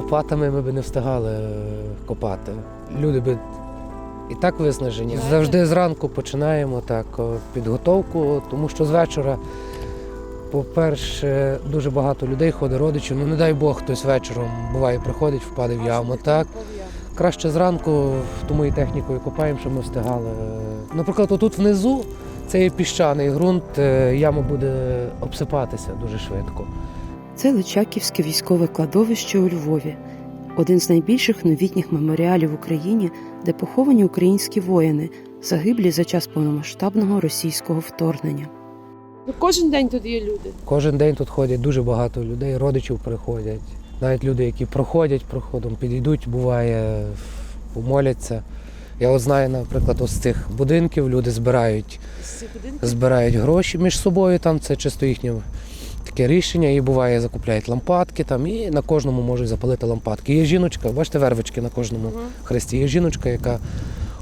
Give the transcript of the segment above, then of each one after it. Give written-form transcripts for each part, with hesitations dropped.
лопатами ми б не встигали копати. Люди б і так виснажені. Завжди зранку починаємо так підготовку, тому що з вечора, по-перше, дуже багато людей ходить, родичів. Ну, не дай Бог, хтось вечором, буває, приходить, впаде в яму. Так. Краще зранку, тому і технікою копаємо, щоб ми встигали. Наприклад, отут внизу, це є піщаний ґрунт, яма буде обсипатися дуже швидко. Це Личаківське військове кладовище у Львові. Один з найбільших новітніх меморіалів в Україні, де поховані українські воїни, загиблі за час повномасштабного російського вторгнення. Кожен день тут є люди. Кожен день тут ходять дуже багато людей, родичів приходять. Навіть люди, які проходять проходом, підійдуть, буває, помоляться. Я от знаю, наприклад, ось з цих будинків люди збирають гроші між собою, там це чисто їхнє таке рішення, і буває, закупляють лампадки там, і на кожному можуть запалити лампадки. Є жіночка, бачите, вервички на кожному хресті, є жіночка, яка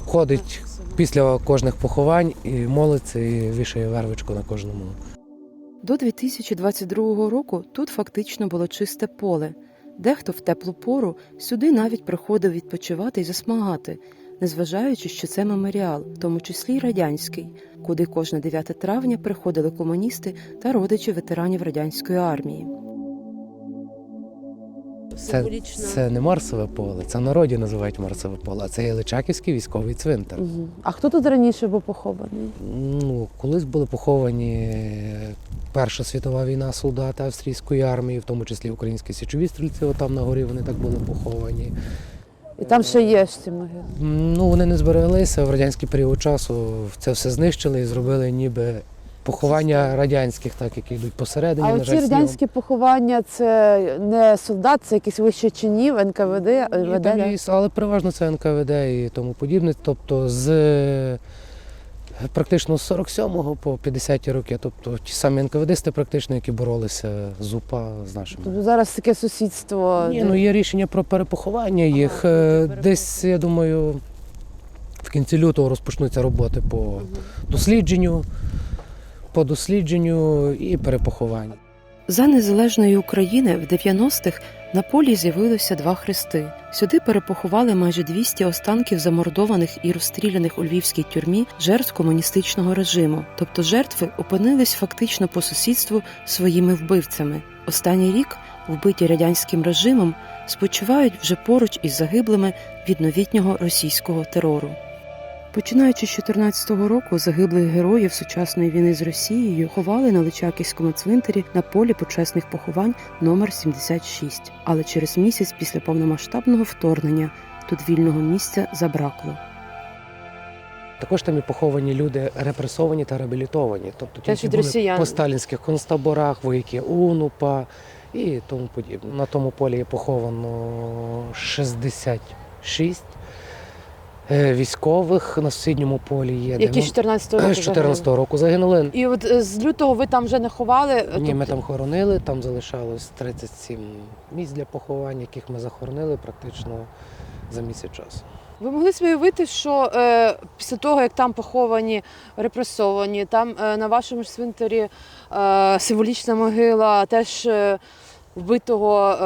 ходить після кожних поховань і молиться, і вішає вервичку на кожному. До 2022 року тут фактично було чисте поле. Дехто в теплу пору сюди навіть приходив відпочивати і засмагати, незважаючи, що це меморіал, в тому числі й радянський, куди кожне 9 травня приходили комуністи та родичі ветеранів радянської армії. Це не Марсове поле, це в народі називають Марсове поле, а це є Личаківський військовий цвинтар. А хто тут раніше був похований? Ну, колись були поховані Перша світова війна, солдати австрійської армії, в тому числі українські січові стрільці, отам на горі вони так були поховані. І там ще є ж ці могили? Ну, вони не збереглися, в радянський період часу це все знищили і зробили ніби поховання радянських, так, які йдуть посередині. А на оці жаль, радянські поховання – це не солдат, це якісь вищі чинів, НКВД, але переважно це НКВД і тому подібне. Тобто практично з 47-го по 50-ті роки, тобто ті самі НКВДисти практично, які боролися з УПА, з нашими. Тобто зараз таке сусідство? Ні, ну є рішення про перепоховання їх. Десь, я думаю, в кінці лютого розпочнуться роботи по дослідженню і перепохованню. За незалежної України в 90-х на полі з'явилося 2 хрести. Сюди перепоховали майже 200 останків замордованих і розстріляних у львівській тюрмі жертв комуністичного режиму. Тобто жертви опинились фактично по сусідству своїми вбивцями. Останній рік вбиті радянським режимом спочивають вже поруч із загиблими від новітнього російського терору. Починаючи з 2014 року, загиблих героїв сучасної війни з Росією ховали на Личаківському цвинтарі на полі почесних поховань номер 76. Але через місяць після повномасштабного вторгнення тут вільного місця забракло. Також там і поховані люди репресовані та реабілітовані. Тобто ті, які були по сталінських концтаборах, вояки ОУН, УПА і тому подібне. На тому полі є поховано 66 військових, на сусідньому полі є. Які з 14-го року? З 14-го року загинули. І от з лютого ви там вже не ховали? Ні, ми там хоронили, там залишалось 37 місць для поховань, яких ми захоронили практично за місяць часу. Ви могли собі уявити, що після того, як там поховані репресовані, там на вашому ж цвинтарі символічна могила теж вбитого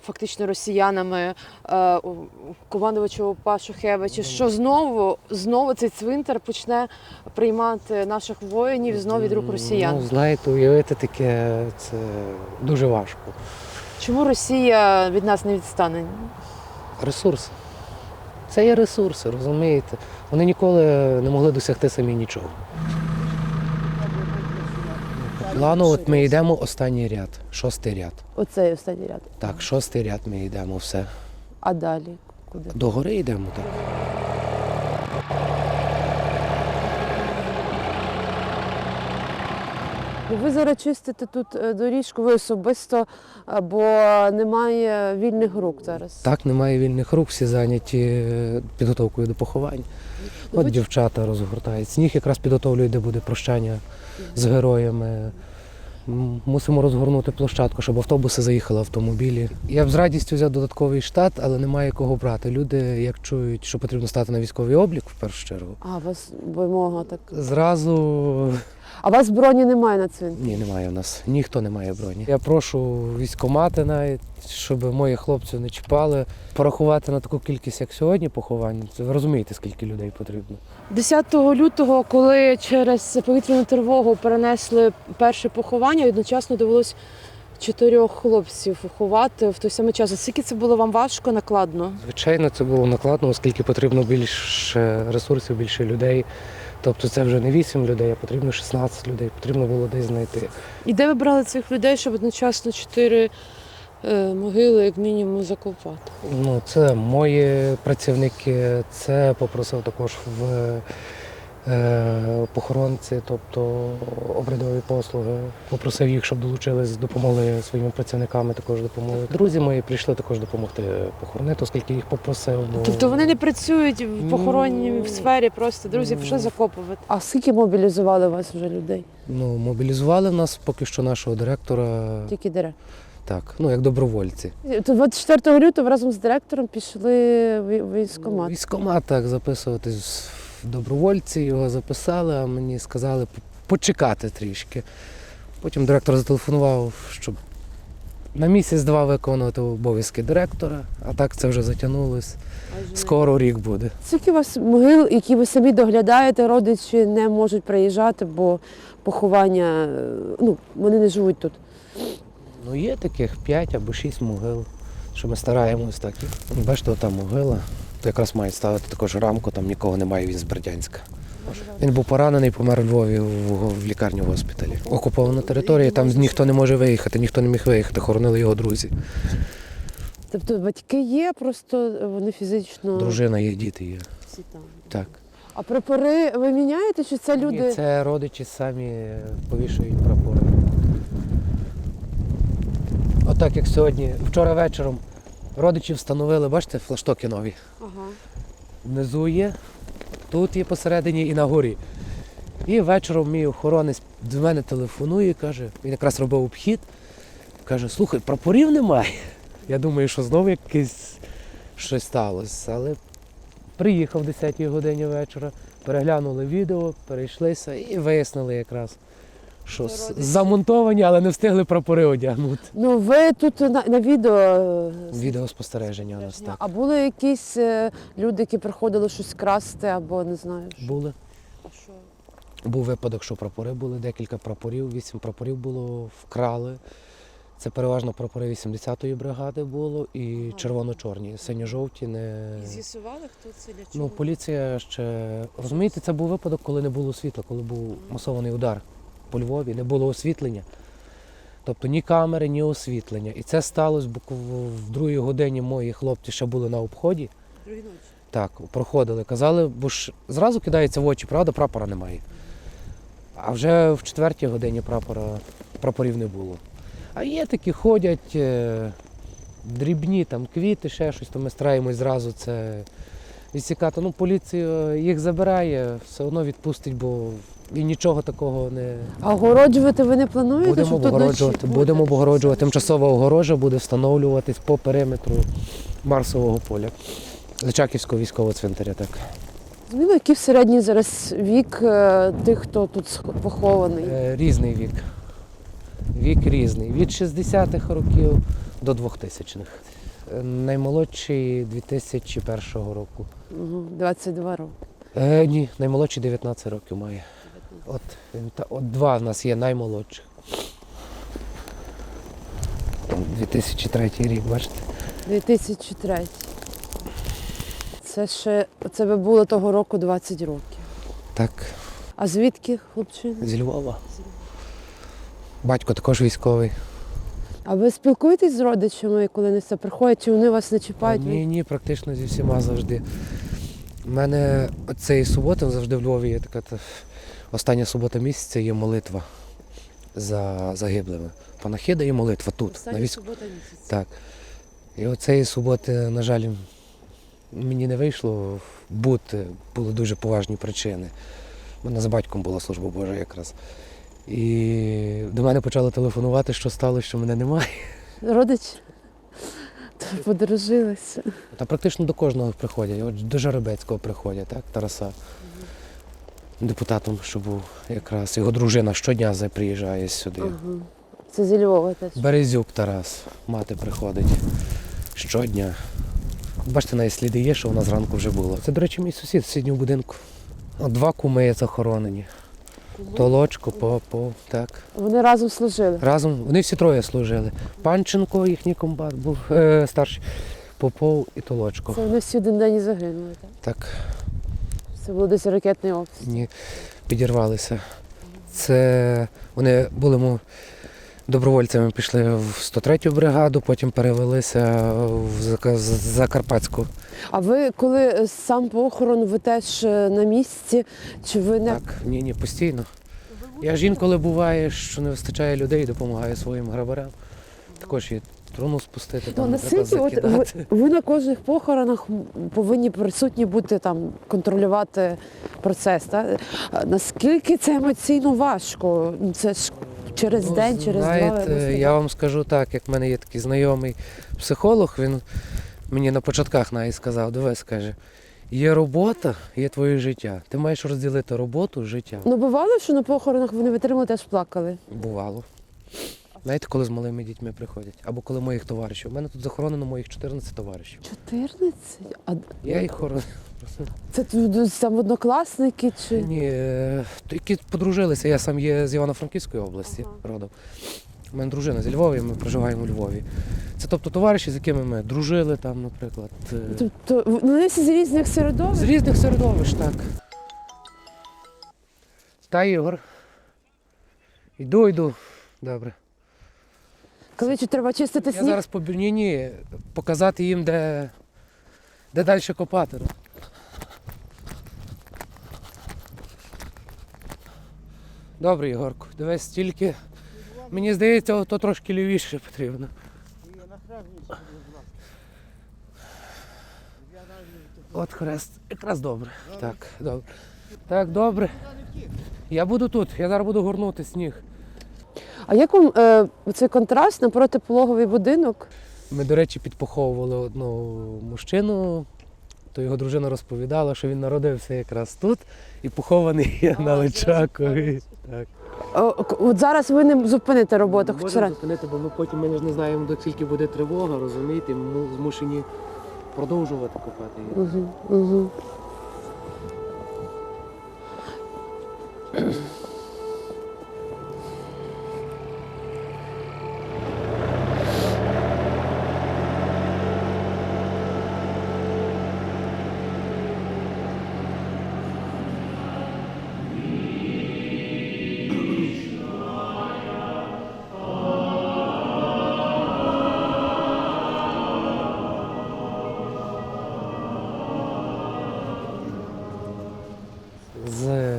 фактично росіянами командувача УПА Шухевича, що знову цей цвинтар почне приймати наших воїнів знову від рук росіян? Ну, знаєте, уявити таке, це дуже важко. Чому Росія від нас не відстане? Ресурси. Це є ресурси, розумієте? Вони ніколи не могли досягти самі нічого. Плану, от ми йдемо останній ряд, 6-й ряд. Оцей останній ряд. Так, 6-й ряд ми йдемо, все. А далі куди? До гори йдемо, так. Ви зараз чистите тут доріжку, ви особисто, бо немає вільних рук зараз. Так, немає вільних рук, всі зайняті підготовкою до поховань. От дівчата розгортають сніг, якраз підготовлюють, де буде прощання з героями. Мусимо розгорнути площадку, щоб автобуси заїхали, автомобілі. Я б з радістю взяв додатковий штат, але немає кого брати. Люди, як чують, що потрібно стати на військовий облік, в першу чергу. А, у вас вимога так. Зразу А у вас броні немає на цвинтарі? Ні, немає у нас. Ніхто не має броні. Я прошу військкомати навіть, щоб моїх хлопців не чіпали. Порахувати на таку кількість, як сьогодні, поховань. Це ви розумієте, скільки людей потрібно. 10 лютого, коли через повітряну тривогу перенесли перше поховання, одночасно довелось 4 хлопців ховати в той самий час. Наскільки це було вам важко, накладно? Звичайно, це було накладно, оскільки потрібно більше ресурсів, більше людей. Тобто це вже не 8 людей, а потрібно 16 людей, потрібно було десь знайти. І де ви брали цих людей, щоб одночасно 4 могили, як мінімум, закопати? Ну, це мої працівники, це попросив також в похоронці, тобто обрядові послуги. Попросив їх, щоб долучились, допомогли своїми працівниками, також допомогли. Друзі мої прийшли також допомогти похоронити, оскільки їх попросив. Бо... Тобто вони не працюють в похоронній сфері, просто друзі пішли закопувати. А скільки мобілізували вас вже людей? Ну, мобілізували в нас поки що нашого директора, Тільки директор. так, ну як добровольці. То 24 лютого разом з директором пішли в військкомат. Військкомат, так, записуватись в добровольці, його записали, а мені сказали почекати трішки. Потім директор зателефонував, щоб на місяць-два виконувати обов'язки директора, а так це вже затягнулось. Скоро рік буде. Скільки у вас могил, які ви самі доглядаєте, родичі не можуть приїжджати, бо поховання, ну, вони не живуть тут. Ну, є таких 5 або 6 могил, що ми стараємось так. Бачите, там могила. То якраз мають ставити також рамку, там нікого немає, він з Бердянська. Він був поранений, помер у Львові в лікарні в госпіталі. Окупована територія, там ніхто не може виїхати, ніхто не міг виїхати, хоронили його друзі. Тобто батьки є, просто вони фізично... Дружина є, діти є. Всі там. Так. А прапори ви міняєте, чи це люди? Ні, це родичі самі повішують прапори. Отак, як сьогодні, вчора вечором родичі встановили, бачите, флаштоки нові. Ага. Внизу є, тут є посередині і на горі. І вечором мій охоронець до мене телефонує, каже, він якраз робив обхід, каже, слухай, прапорів немає. Я думаю, що знову якесь щось сталося. Але приїхав о 10-й годині вечора, переглянули відео, перейшлися і вияснили якраз, що замонтовані, але не встигли прапори одягнути. Ну ви тут на відео... Відеоспостереження у нас так. А були якісь люди, які приходили щось красти або не знаю? Були. А що? Був випадок, що прапори були, декілька прапорів, 8 прапорів було, вкрали. Це переважно прапори 80-ї бригади було і червоно-чорні, синьо-жовті не... І з'ясували, хто це, для чого? Ну, поліція ще... Розумієте, це був випадок, коли не було світла, коли був масований удар по Львові, не було освітлення. Тобто ні камери, ні освітлення. І це сталося, бо в 2-й годині мої хлопці ще були на обході. Другій ночі? Так, проходили, казали, бо ж зразу кидається в очі, правда, прапора немає. А вже в 4-й годині прапорів не було. А є такі, ходять дрібні, там квіти, ще щось, то ми стараємось зразу це відсікати. Ну, поліція їх забирає, все одно відпустить, бо і нічого такого не... А огороджувати ви не плануєте? Будемо щоб тут огороджувати, ночі- будемо огороджувати. Тимчасова огорожа буде встановлюватись по периметру Марсового поля. Личаківського військового цвинтаря, так. Зрозуміло, який в середній зараз вік тих, хто тут похований? Різний вік. Вік різний. Від 60-х років до 2000-х. Наймолодший 2001 року. 22 роки. Ні, наймолодший 19 років має. От 2 в нас є наймолодших. 2003 рік, бачите? 2003. Це ви було того року 20 років. Так, А звідки, хлопчина? зі Львова. Батько також військовий. А ви спілкуєтесь з родичами, коли вони це приходять, чи вони вас не чіпають? Ні, практично зі всіма завжди. У мене цієї суботи завжди в Львові є така остання субота місяця, є молитва за загиблими. Панахида і молитва тут. субота місяця. Так. І оцеї суботи, на жаль, мені не вийшло бути, були дуже поважні причини. У мене з батьком була служба Божа якраз. І до мене почали телефонувати, що сталося, що мене немає. Родичі? То подружилися. Та практично до кожного приходять. От до Жеребецького приходять, так, Тараса. депутатом, що був якраз. Його дружина щодня приїжджає сюди. Ага. Це зі Львова теж. Березюк Тарас, мати приходить щодня. Бачите, навіть сліди є, що вона зранку вже була. Це, до речі, мій сусід з сусіднього будинку. Два куми захоронені. Толочко, Попов, так. Вони разом служили. Разом, вони всі троє служили. Панченко, їхній комбат був старший, Попов і Толочко. Це вони всі один день і загинули, так? Так, Це було десь ракетний обстріл. ні, підірвалися. Це вони були добровольцями, пішли в 103-ю бригаду, потім перевелися в Закарпатську. А ви коли сам похорон, ви теж на місці? Чи ви не Так, ні, постійно. Я ж інколи буває, що не вистачає людей, допомагаю своїм грабарям. Також і труну спустити, там, наприклад, наскільки закидати. ви на кожних похоронах повинні присутні бути там, контролювати процес? Так? Наскільки це емоційно важко? Це ж через день, через два. Знаєте, я вам скажу так, як в мене є такий знайомий психолог, він мені на початках навіть сказав, дивись, каже, є робота, є твоє життя. Ти маєш розділити роботу, життя. Ну бувало, що на похоронах ви не витримали, теж плакали? Бувало. Знаєте, коли з малими дітьми приходять? Або коли моїх товаришів. У мене тут захоронено моїх 14 товаришів. 14? А Я їх хоронив. це там однокласники чи? Ні, які подружилися. Я сам є з Івано-Франківської області родом. У мене дружина зі Львова, і ми проживаємо у Львові. Це тобто товариші, з якими ми дружили там, наприклад. Тобто вони всі з різних З середовищ? різних середовищ, так. Та Ігор. Йду. Добре. Коли треба чистити Я сніг? зараз ні, показати їм, де далі копати. Добре, Ігорку, дивись, тільки, мені здається, то трошки лівіше потрібно. От хрест, якраз добре. Так, добре. Так, добре. Я буду тут, я зараз буду горнути сніг. А як вам цей контраст на протипологовий будинок? Ми, до речі, підпоховували одного мужчину, то його дружина розповідала, що він народився якраз тут і похований є на Личакові. Так. От зараз ви не зупините роботу. хоч Можемо раз. зупинити, бо ми ж не знаємо, до скільки буде тривога, розумієте, ми змушені продовжувати копати її. Угу. З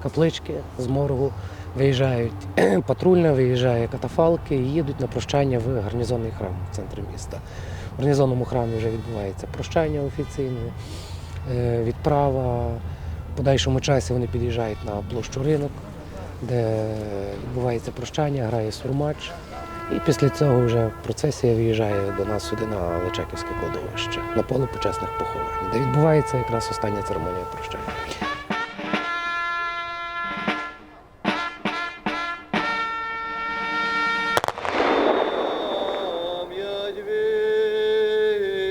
каплички, з моргу виїжджають патрульна, виїжджає катафалки і їдуть на прощання в гарнізонний храм в центрі міста. В гарнізонному храмі вже відбувається прощання офіційне, відправа. В подальшому часі вони під'їжджають на площу Ринок, де відбувається прощання, грає сурмач. І після цього вже процесія виїжджає до нас сюди на Личаківське кладовище, на поле почесних поховань, де відбувається якраз остання церемонія прощання. Пам'ять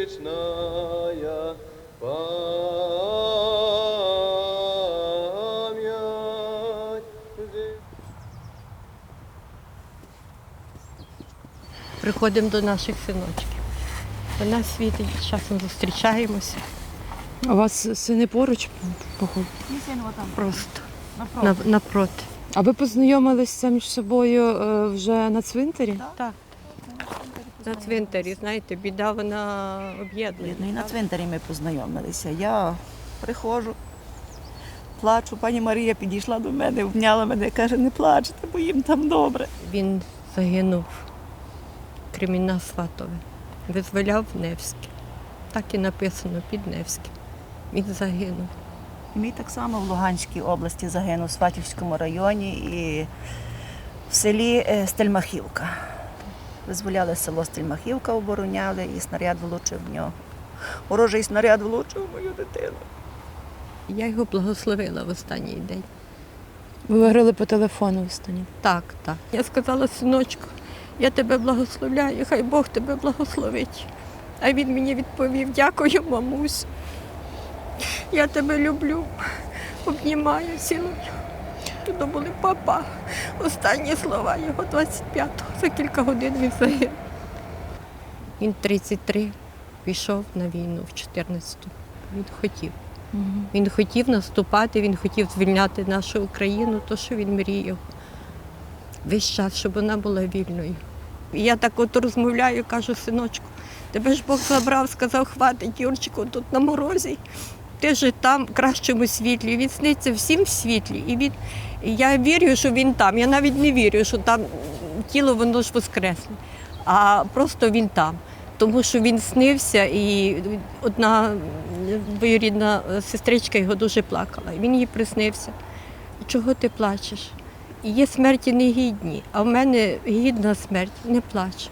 вічная, пам'ять. Приходимо до наших синочків. Вона світить, часом зустрічаємося. А у вас сини поруч походу? Просто напроти. А ви познайомилися між собою вже на цвинтарі? Так. На цвинтарі, знаєте, біда вона об'єднує. І на цвинтарі ми познайомилися. Я приходжу, плачу. Пані Марія підійшла до мене, обняла мене, каже, не плачте, бо їм там добре. Він загинув Кремінна Сватове. Визволяв Невське. Так і написано під Невським. Він загинув. Мій так само в Луганській області загинув, в Сватівському районі і в селі Стельмахівка. Визволяли село Стельмахівка, обороняли, і снаряд влучив в нього. Ворожий снаряд влучив в мою дитину. Я його благословила в останній день. Ви говорили по телефону останнє. Так, так. Я сказала, синочку, я тебе благословляю, хай Бог тебе благословить. А він мені відповів, дякую, мамусь. Я тебе люблю, обнімаю, цілую. Тут були папа. Останні слова його 25-го. За кілька годин він загинув. Він 33 пішов на війну в 14-му. Він хотів. Він хотів наступати, він хотів звільняти нашу Україну, то, що він мріяв. Весь час, щоб вона була вільною. І я так от розмовляю, кажу, синочку, тебе ж Бог забрав, сказав, хватить, Юрчику, тут на морозі. Ти ж там в кращому світлі. Він сниться всім в світлі. І я вірю, що він там. Я навіть не вірю, що там тіло воно ж воскресне. А просто він там. Тому що він снився, і одна двоюрідна сестричка його дуже плакала. Він їй приснився. Чого ти плачеш? Є смерті негідні, а в мене гідна смерть, не плач.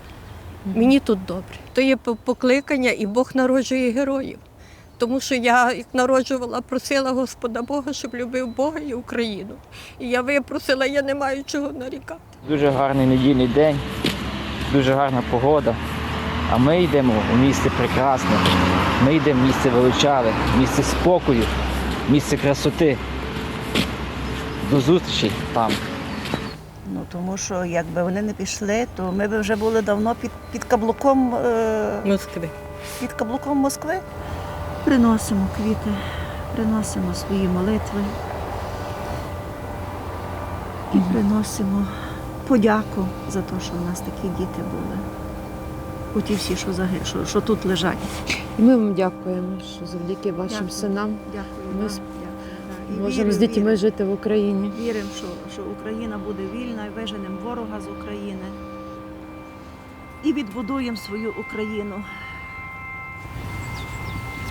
Мені тут добре. То є покликання, і Бог народжує героїв. Тому що я, як народжувала, просила Господа Бога, щоб любив Бога і Україну. І я випросила, я не маю чого нарікати. Дуже гарний недільний день, дуже гарна погода. А ми йдемо у місце прекрасне. Ми йдемо в місце величаве, місце спокою, місце красоти. До зустрічі там. Ну, тому що якби вони не пішли, то ми б вже були давно під каблуком Москви. Москви. Приносимо квіти, приносимо свої молитви і приносимо подяку за те, що в нас такі діти були. Оті всі, що тут лежать. І ми вам дякуємо, що завдяки вашим Дякую. синам Дякую. Ми вам. сп- Дякую. І можемо з дітьми жити в Україні. Віримо, що Україна буде вільна і виженемо ворога з України. І відбудуємо свою Україну.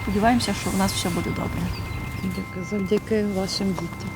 Сподіваємося, що в нас все буде добре. Завдяки вашим дітям.